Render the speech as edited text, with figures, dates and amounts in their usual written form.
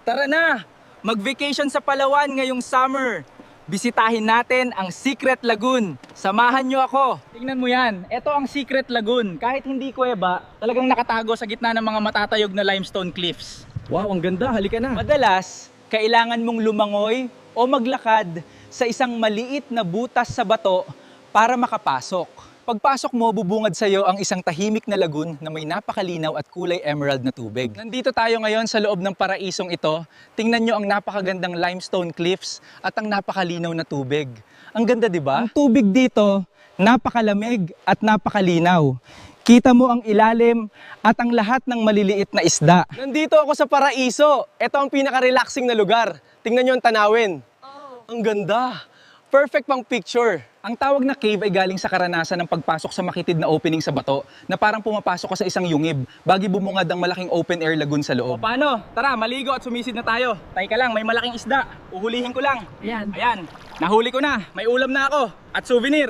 Tara na! Mag-vacation sa Palawan ngayong summer. Bisitahin natin ang Secret Lagoon. Samahan nyo ako. Tingnan mo yan. Ito ang Secret Lagoon. Kahit hindi kuweba, talagang nakatago sa gitna ng mga matatayog na limestone cliffs. Wow, ang ganda. Halika na. Madalas, kailangan mong lumangoy o maglakad sa isang maliit na butas sa bato para makapasok. Pagpasok mo, bubungad sa iyo ang isang tahimik na lagoon na may napakalinaw at kulay emerald na tubig. Nandito tayo ngayon sa loob ng paraisong ito. Tingnan nyo ang napakagandang limestone cliffs at ang napakalinaw na tubig. Ang ganda, di ba? Ang tubig dito, napakalamig at napakalinaw. Kita mo ang ilalim at ang lahat ng maliliit na isda. Nandito ako sa paraiso. Ito ang pinaka-relaxing na lugar. Tingnan nyo ang tanawin. Ang ganda. Perfect pang picture. Ang tawag na cave ay galing sa karanasan ng pagpasok sa makitid na opening sa bato na parang pumapasok ka sa isang yungib bago bumungad ang malaking open-air lagoon sa loob. O paano? Tara, maligo at sumisid na tayo. Teka lang, may malaking isda. Uhulihin ko lang. Ayan. Ayan, nahuli ko na. May ulam na ako at souvenir.